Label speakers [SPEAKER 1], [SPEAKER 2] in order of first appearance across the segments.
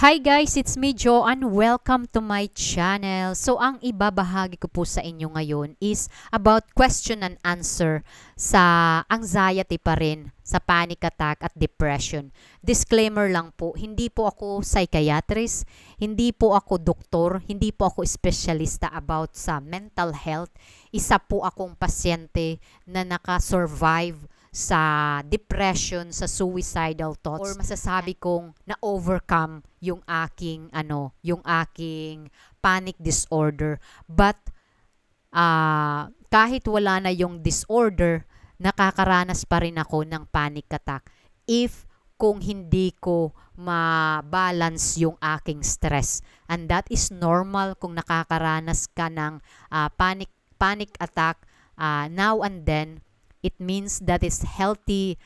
[SPEAKER 1] Hi guys, it's me Jo and welcome to my channel. So ang ibabahagi ko po sa inyo ngayon is about question and answer sa anxiety pa rin, sa panic attack at depression. Disclaimer lang po, hindi po ako psychiatrist, hindi po ako doktor, hindi po ako espesyalista about sa mental health. Isa po akong pasyente na naka-survive sa depression, sa suicidal thoughts, or masasabi kong na-overcome yung aking panic disorder. But kahit wala na yung disorder, nakakaranas pa rin ako ng panic attack kung hindi ko ma-balance yung aking stress. And that is normal kung nakakaranas ka ng panic attack now and then. It means that is healthy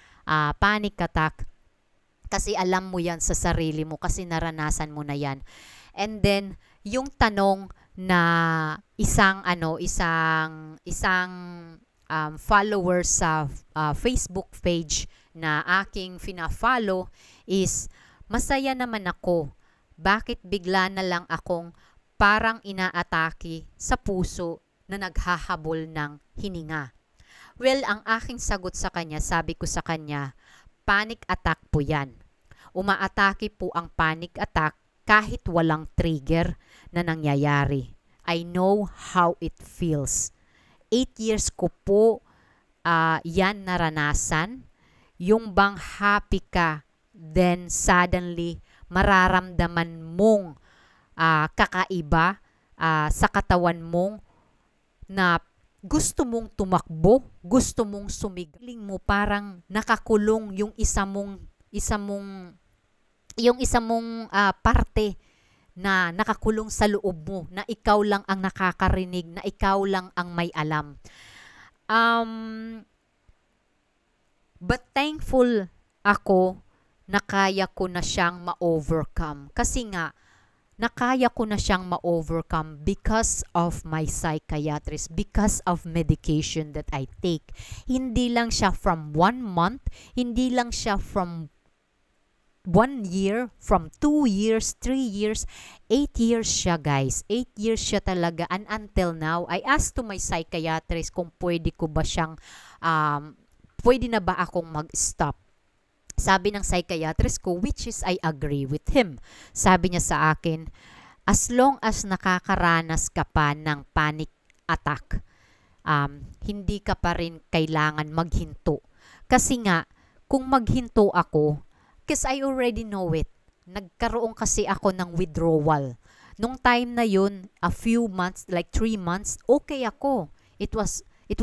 [SPEAKER 1] panic attack kasi alam mo yan sa sarili mo kasi naranasan mo na yan. And then yung tanong na isang follower sa Facebook page na aking fina-follow is, masaya naman ako. Bakit bigla na lang akong parang inaatake sa puso na naghahabol ng hininga? Well, ang aking sagot sa kanya, sabi ko sa kanya, panic attack po yan. Umaatake po ang panic attack kahit walang trigger na nangyayari. I know how it feels. 8 years ko po yan naranasan. Yung bang happy ka, then suddenly mararamdaman mong kakaiba sa katawan mong na gusto mong tumakbo, gusto mong sumigaling mo, parang nakakulong yung isa mong parte na nakakulong sa loob mo, na ikaw lang ang nakakarinig, na ikaw lang ang may alam. But thankful ako na kaya ko na siyang ma-overcome. Kasi nga, nakaya ko na siyang ma-overcome because of my psychiatrist, because of medication that I take. Hindi lang siya from 1 month, hindi lang siya from 1 year, from 2 years, 3 years, 8 years siya guys. 8 years siya talaga, and until now, I asked to my psychiatrist kung pwede ko ba siyang, pwede na ba akong mag-stop. Sabi ng psychiatrist ko, which is I agree with him. Sabi niya sa akin, as long as nakakaranas ka pa ng panic attack, hindi ka pa rin kailangan maghinto. Kasi nga, kung maghinto ako, because I already know it, nagkaroon kasi ako ng withdrawal. Nung time na yun, a few months, like 3 months, okay ako. It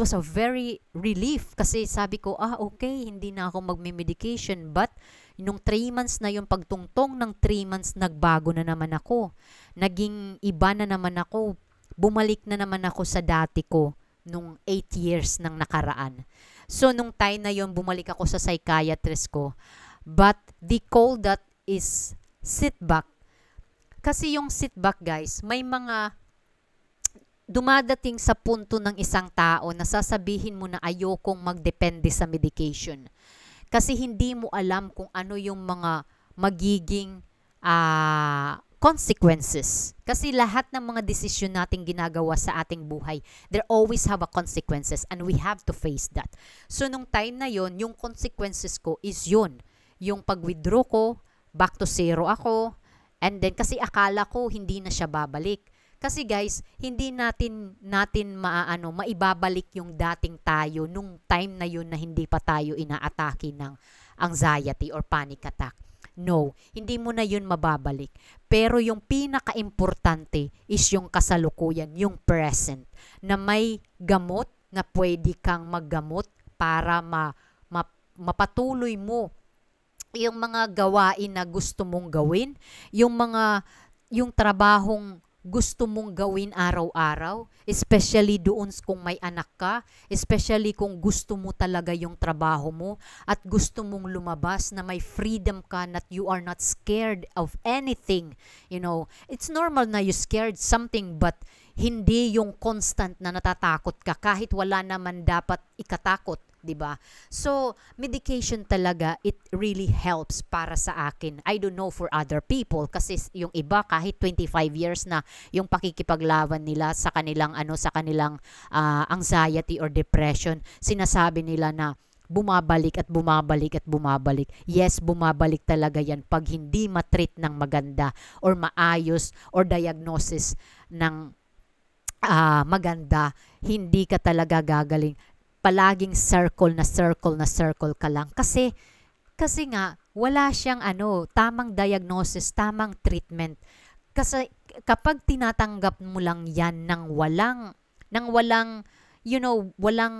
[SPEAKER 1] was a very relief kasi sabi ko, okay, hindi na ako magme-medication. But, nung 3 months na yung pagtungtong ng 3 months, nagbago na naman ako. Naging iba na naman ako. Bumalik na naman ako sa dati ko nung 8 years nang nakaraan. So, nung time na yun, bumalik ako sa psychiatrist ko. But, they call that is sit-back. Kasi yung sit-back, guys, may mga dumadating sa punto ng isang tao na sasabihin mo na ayokong magdepende sa medication. Kasi hindi mo alam kung ano yung mga magiging consequences. Kasi lahat ng mga desisyon nating ginagawa sa ating buhay, there always have a consequences and we have to face that. So, nung time na yon, yung consequences ko is yun. Yung pag-withdraw ko, back to zero ako, and then kasi akala ko hindi na siya babalik. Kasi guys, hindi natin maibabalik yung dating tayo nung time na yun na hindi pa tayo inaatake ng anxiety or panic attack. No, hindi mo na yun mababalik. Pero yung pinaka-importante is yung kasalukuyan, yung present, na may gamot na pwede kang maggamot para mapatuloy mo yung mga gawain na gusto mong gawin, yung trabahong gusto mong gawin araw-araw, especially doon kung may anak ka, especially kung gusto mo talaga yung trabaho mo at gusto mong lumabas na may freedom ka, that you are not scared of anything. You know, it's normal na you scared something, but hindi yung constant na natatakot ka kahit wala naman dapat ikatakot. 'di ba? So, medication talaga, it really helps para sa akin. I don't know for other people kasi yung iba kahit 25 years na yung pakikipaglaban nila sa kanilang anxiety or depression, sinasabi nila na bumabalik at bumabalik at bumabalik. Yes, bumabalik talaga yan pag hindi matreat ng maganda or maayos or diagnosis ng maganda, hindi ka talaga gagaling. Palaging circle na circle na circle ka lang. Kasi nga, wala siyang tamang diagnosis, tamang treatment. Kasi kapag tinatanggap mo lang yan ng walang, walang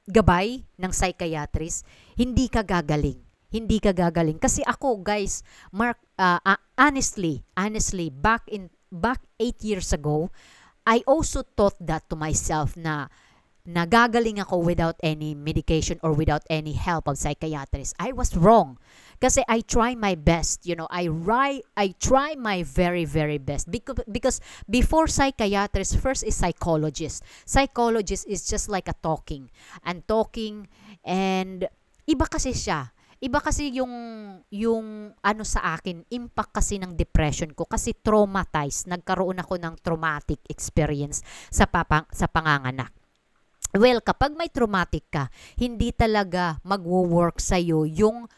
[SPEAKER 1] gabay ng psychiatrist, hindi ka gagaling. Hindi ka gagaling. Kasi ako, guys, Mark, honestly, back 8 years ago, I also thought that to myself na nagagaling ako without any medication or without any help of psychiatrist. I was wrong. Kasi I try my best, I try my very, very best. Because before psychiatrist, first is psychologist. Psychologist is just like a talking. And iba kasi siya. Iba kasi yung sa akin, impact kasi ng depression ko kasi traumatized. Nagkaroon ako ng traumatic experience sa panganganak. Well, kapag may traumatic ka, hindi talaga magwo-work sa'yo yung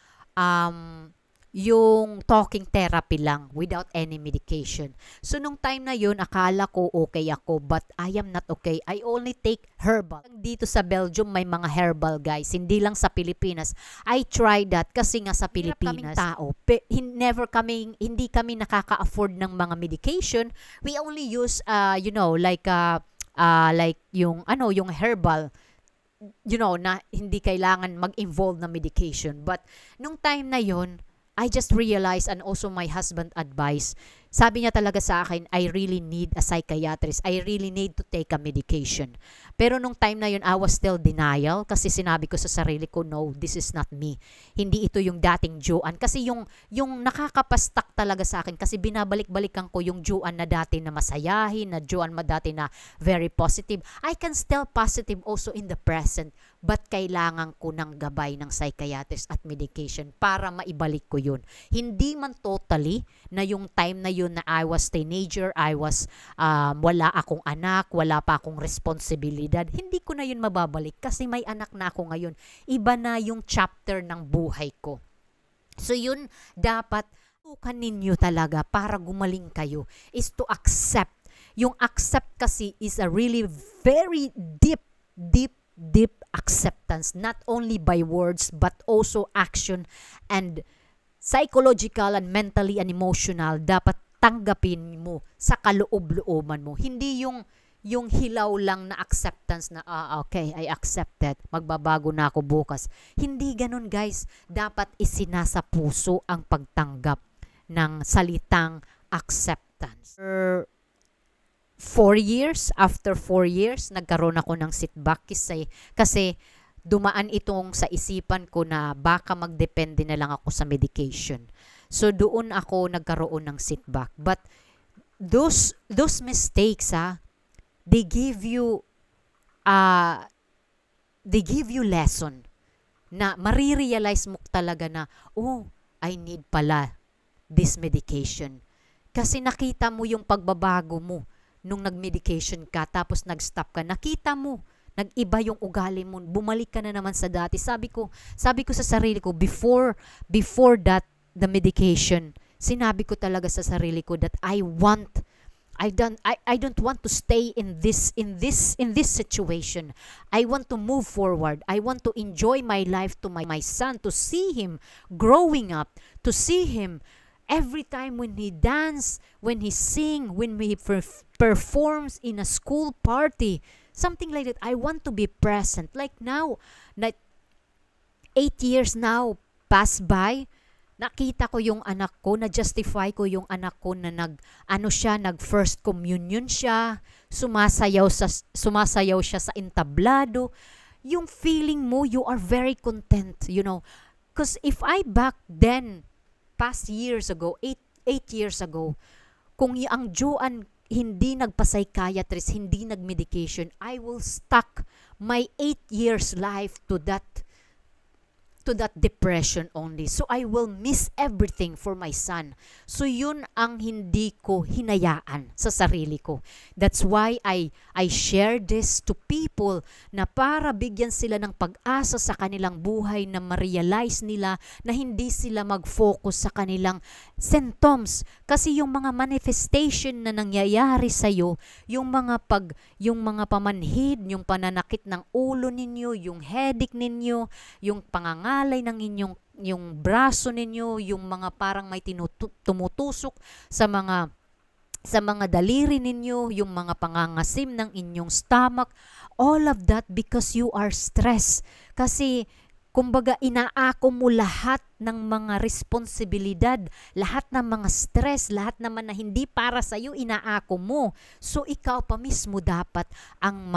[SPEAKER 1] talking therapy lang without any medication. So, nung time na yun, akala ko okay ako, but I am not okay. I only take herbal. Dito sa Belgium, may mga herbal, guys. Hindi lang sa Pilipinas. I tried that kasi nga sa Pilipinas, hindi kami nakaka-afford ng mga medication. We only use, like yung herbal, na hindi kailangan mag-involve na medication. But nung time na yon, I just realized, and also my husband advised, sabi niya talaga sa akin, I really need a psychiatrist. I really need to take a medication. Pero nung time na yun, I was still denial kasi sinabi ko sa sarili ko, no, this is not me. Hindi ito yung dating Joanne. Kasi yung nakakapastak talaga sa akin kasi binabalik-balikan ko yung Joanne na dati na masayahin, na Joanne dati na very positive. I can still positive also in the present, but kailangan ko ng gabay ng psychiatrist at medication para maibalik ko yun. Hindi man totally na yung time na yun na I was teenager, wala akong anak, wala pa akong responsibilidad, hindi ko na yun mababalik kasi may anak na ako ngayon. Iba na yung chapter ng buhay ko. So yun, dapat tukan ninyo talaga para gumaling kayo is to accept. Yung accept kasi is a really very deep acceptance, not only by words but also action and psychological and mentally and emotional. Dapat tanggapin mo sa kaloob-looban mo. Hindi yung hilaw lang na acceptance na, okay, I accept it. Magbabago na ako bukas. Hindi ganun, guys. Dapat isinasa puso ang pagtanggap ng salitang acceptance. After 4 years, nagkaroon ako ng setback kasi dumaan itong sa isipan ko na baka magdepende na lang ako sa medication. So doon ako nagkaroon ng setback. But those mistakes, they give you lesson na marirealize mo talaga na, oh, I need pala this medication. Kasi nakita mo yung pagbabago mo nung nag-medication ka tapos nag-stop ka. Nakita mo nag-iba yung ugali mo, bumalik ka na naman sa dati. Sabi ko sa sarili ko, before that, the medication, sinabi ko talaga sa sarili ko that I don't want to stay in this situation. I want to move forward. I want to enjoy my life to my son, to see him growing up, to see him every time when he dance, when he sing, when he performs in a school party, something like that. I want to be present. Like now, 8 years now pass by, nakita ko yung anak ko, na-justify ko yung anak ko na nag-first communion siya, sumasayaw siya sa entablado. Yung feeling mo, you are very content, Because if I back then, past years ago, 8 years ago, kung ang Joanne hindi nagpa-psychiatrist, hindi nag-medication, I will stuck my 8 years life to that depression only. So I will miss everything for my son. So yun ang hindi ko hinayaan sa sarili ko. That's why I share this to people na para bigyan sila ng pag-asa sa kanilang buhay, na ma-realize nila na hindi sila mag-focus sa kanilang symptoms. Kasi yung mga manifestation na nangyayari sa iyo, yung mga pamanhid, yung pananakit ng ulo ninyo, yung headache ninyo, yung pangangalay ng yung braso ninyo, yung mga parang may tumutusok sa mga daliri ninyo, yung mga pangangasim ng inyong stomach, all of that because you are stressed. Kasi kumbaga inaako mo lahat ng mga responsibilidad, lahat ng mga stress, lahat naman na hindi para sa iyo inaako mo. So ikaw pa mismo dapat ang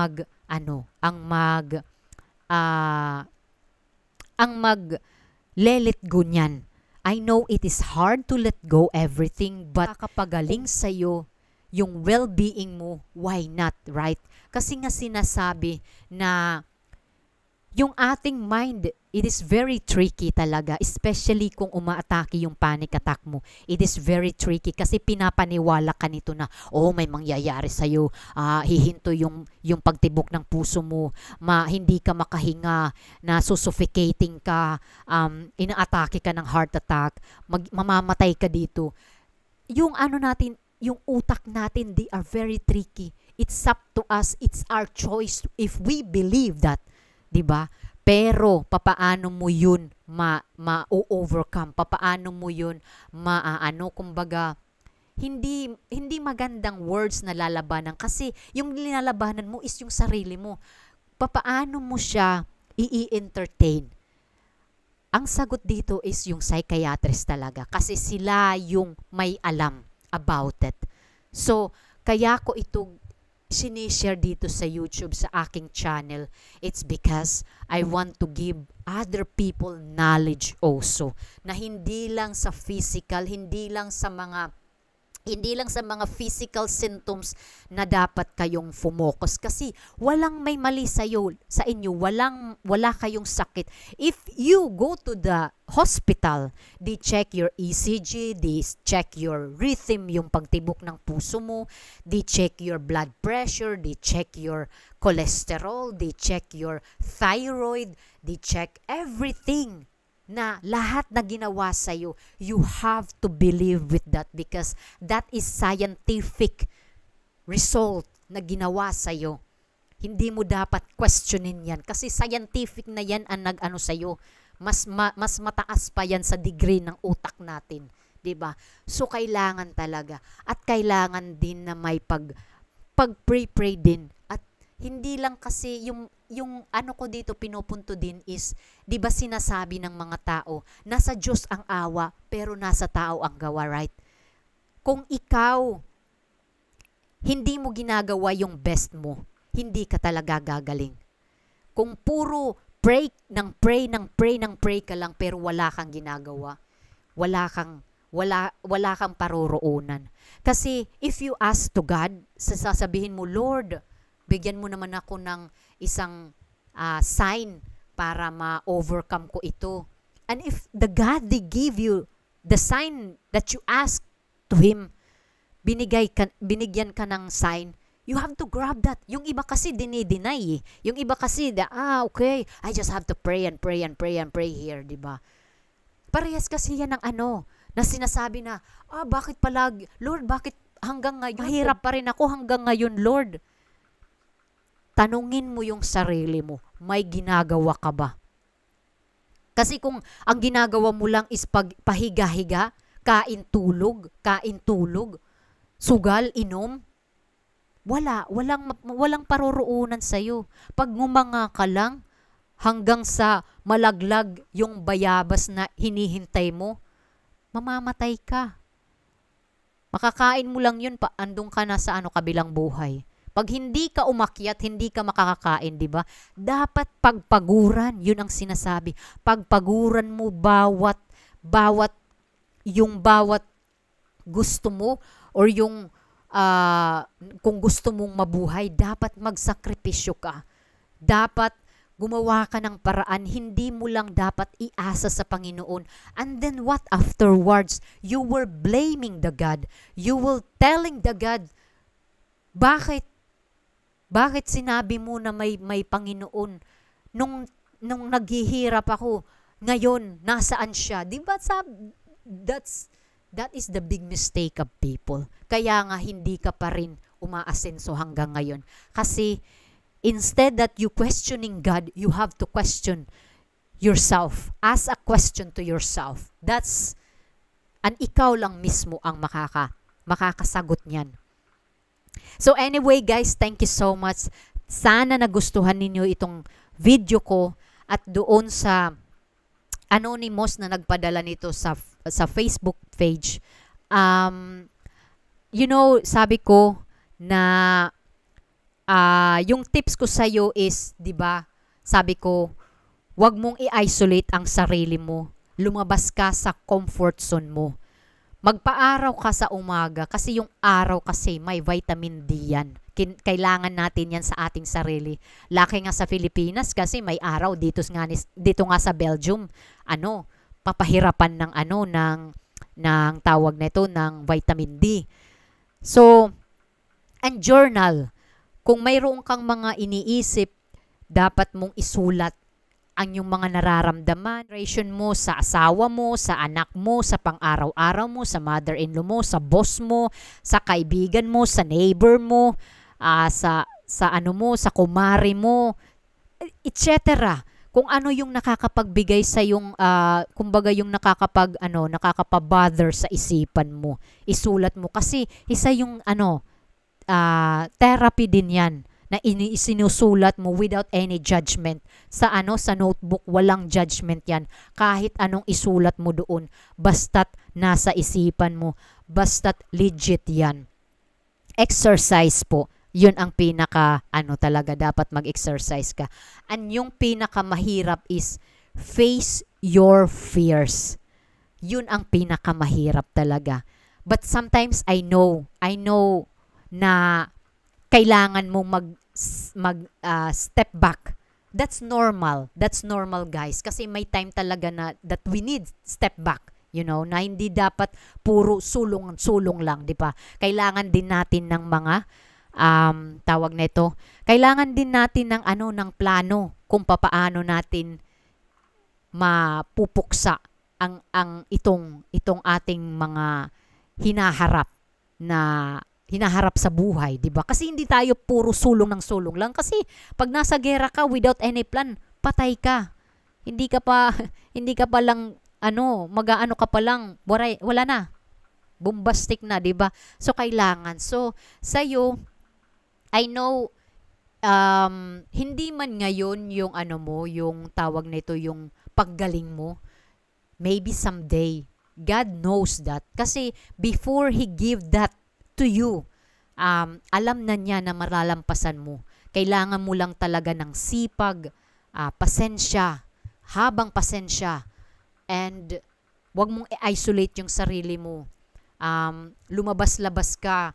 [SPEAKER 1] let go niyan. I know it is hard to let go everything, but kapagaling sa'yo yung well-being mo, why not, right? Kasi nga sinasabi na yung ating mind, it is very tricky talaga, especially kung umaatake yung panic attack mo. It is very tricky kasi pinapaniwala ka nito na, may mangyayari sa'yo, hihinto yung pagtibok ng puso mo, hindi ka makahinga, na suffocating ka, inaatake ka ng heart attack, mamamatay ka dito. Yung yung utak natin, they are very tricky. It's up to us, it's our choice if we believe that. 'Di ba? Pero papaano mo 'yun ma-overcome? Papaano mo 'yun kumbaga hindi magandang words na lalabanan kasi yung nilalabanan mo is yung sarili mo. Papaano mo siya i-entertain? Ang sagot dito is yung psychiatrist talaga kasi sila yung may alam about it. So, kaya ko ito sinishare dito sa YouTube, sa aking channel. It's because I want to give other people knowledge also, na hindi lang sa physical, hindi lang sa mga physical symptoms na dapat kayong fumocus kasi walang may mali sa inyo, wala kayong sakit. If you go to the hospital, they check your ECG, they check your rhythm, yung pagtibok ng puso mo, they check your blood pressure, they check your cholesterol, they check your thyroid, they check everything. Na lahat na ginawa sa'yo, you have to believe with that because that is scientific result na ginawa sa'yo. Hindi mo dapat questionin yan kasi scientific na yan ang nag-ano sa'yo. Mas mataas pa yan sa degree ng utak natin. 'Di ba? So kailangan talaga at kailangan din na may pag-pray din. At hindi lang kasi yung ko dito pinupunto din is, 'di ba sinasabi ng mga tao, nasa Diyos ang awa, pero nasa tao ang gawa, right? Kung ikaw hindi mo ginagawa yung best mo, hindi ka talaga gagaling. Kung puro pray ka lang pero wala kang ginagawa, wala kang paroroonan. Kasi if you ask to God, sasabihin mo, Lord, bigyan mo naman ako ng isang sign para ma-overcome ko ito. And if the God, they give you the sign that you ask to Him, binigyan ka ng sign, you have to grab that. Yung iba kasi dinideny. Yung iba kasi, okay, I just have to pray and pray and pray and pray here, di ba? Parehas kasi yan ng na sinasabi na, bakit palagi, Lord, bakit hanggang ngayon, mahirap pa rin ako hanggang ngayon, Lord. Tanungin mo yung sarili mo, may ginagawa ka ba? Kasi kung ang ginagawa mo lang is pahiga-higa, kain tulog, sugal, inom, walang paroroonan sa'yo. Pag ngumanga ka lang, hanggang sa malaglag yung bayabas na hinihintay mo, mamamatay ka. Makakain mo lang yun, andun ka na sa kabilang buhay. Pag hindi ka umakyat, hindi ka makakakain, di ba? Dapat pagpaguran, yun ang sinasabi. Pagpaguran mo bawat gusto mo or yung kung gusto mong mabuhay, dapat magsakripisyo ka. Dapat gumawa ka ng paraan, hindi mo lang dapat iasa sa Panginoon. And then what afterwards? You were blaming the God. You were telling the God, bakit? Bakit sinabi mo na may Panginoon? Nung naghihirap ako, ngayon, nasaan siya? Diba that is the big mistake of people. Kaya nga hindi ka pa rin umaasenso hanggang ngayon. Kasi instead that you questioning God, you have to question yourself. Ask a question to yourself. And ikaw lang mismo ang makakasagot niyan. So anyway guys, thank you so much. Sana nagustuhan ninyo itong video ko, at doon sa anonymous na nagpadala nito sa Facebook page. Sabi ko na yung tips ko sa iyo is, 'di ba? Sabi ko, wag mong i-isolate ang sarili mo. Lumabas ka sa comfort zone mo. Magpaaraw ka sa umaga kasi yung araw kasi may vitamin D yan. Kailangan natin yan sa ating sarili. Laki nga sa Pilipinas kasi may araw dito nga sa Belgium. Papahirapan ng tawag na ito ng vitamin D. So, and journal. Kung mayroon kang mga iniisip, dapat mong isulat ang yung mga nararamdaman, relation mo sa asawa mo, sa anak mo, sa pang-araw-araw mo, sa mother-in-law mo, sa boss mo, sa kaibigan mo, sa neighbor mo, sa kumari mo, etc. Kung ano yung nakakapagbigay sa yung kumbaga yung nakakapabother sa isipan mo, isulat mo kasi isa yung therapy din yan na isinusulat mo without any judgment. Sa notebook, walang judgment yan. Kahit anong isulat mo doon, basta't nasa isipan mo, basta't legit yan. Exercise po. Yun ang talaga, dapat mag-exercise ka. And yung pinakamahirap is face your fears. Yun ang pinakamahirap talaga. But sometimes I know na kailangan mong step back. That's normal. That's normal, guys. Kasi may time talaga na that we need step back. Na hindi dapat puro sulong lang, di ba? Kailangan din natin ng mga tawag na ito. Kailangan din natin ng plano kung papaano natin mapupuksa ang itong ating mga hinaharap sa buhay, 'di ba? Kasi hindi tayo puro sulong lang kasi pag nasa gera ka without any plan, patay ka. Hindi ka pa lang mag-aano ka pa lang, wala na. Bombastic na, 'di ba? So kailangan. So sa'yo, I know hindi man ngayon yung yung tawag nito, yung paggaling mo. Maybe someday. God knows that. Kasi before He give that to you, alam na niya na malalampasan mo. Kailangan mo lang talaga ng sipag, pasensya, habang pasensya, and wag mong i-isolate yung sarili mo. Lumabas-labas ka.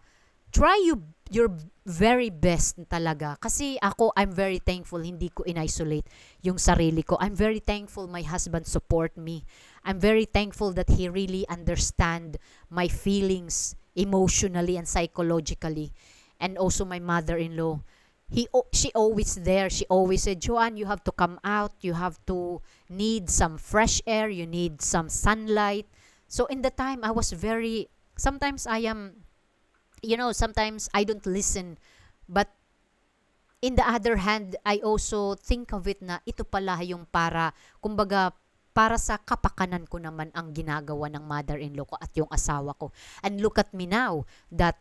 [SPEAKER 1] Try your very best talaga. Kasi ako, I'm very thankful, hindi ko in-isolate yung sarili ko. I'm very thankful my husband support me. I'm very thankful that he really understand my feelings emotionally and psychologically. And also my mother-in-law, she always there. She always said, Joanne, you have to come out. You have to need some fresh air. You need some sunlight. So in the time, I was very, sometimes I am, sometimes I don't listen. But in the other hand, I also think of it na ito pala yung kumbaga, para sa kapakanan ko naman ang ginagawa ng mother-in-law ko at yung asawa ko. And look at me now that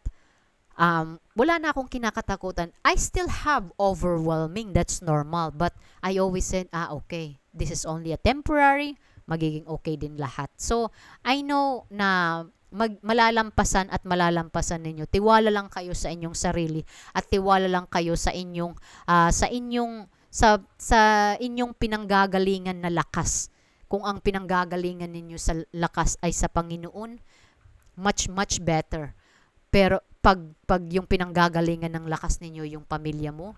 [SPEAKER 1] wala na akong kinakatakutan. I still have overwhelming, that's normal. But I always said, okay, this is only a temporary, magiging okay din lahat. So, I know na malalampasan ninyo. Tiwala lang kayo sa inyong sarili at tiwala lang kayo sa inyong inyong pinanggagalingan na lakas. Kung ang pinanggagalingan ninyo sa lakas ay sa Panginoon, much better. pag yung pinanggagalingan ng lakas ninyo yung pamilya mo,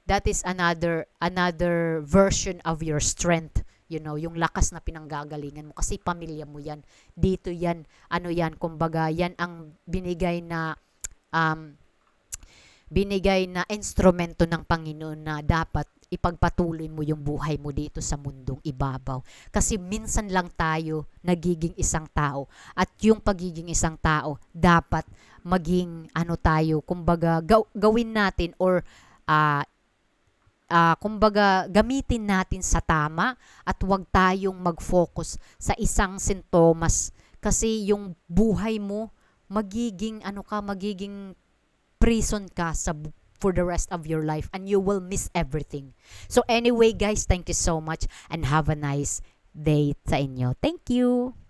[SPEAKER 1] that is another version of your strength. Yung lakas na pinanggagalingan mo kasi pamilya mo yan. Dito yan, yan, kumbaga, yan ang um, binigay na instrumento ng Panginoon na dapat ipagpatuloy mo yung buhay mo dito sa mundong ibabaw. Kasi minsan lang tayo nagiging isang tao. At yung pagiging isang tao, dapat maging tayo, kumbaga, gawin natin or kumbaga, gamitin natin sa tama at huwag tayong mag-focus sa isang sintomas. Kasi yung buhay mo, magiging prison ka for the rest of your life and you will miss everything. So anyway guys, thank you so much and have a nice day sa inyo. Thank you!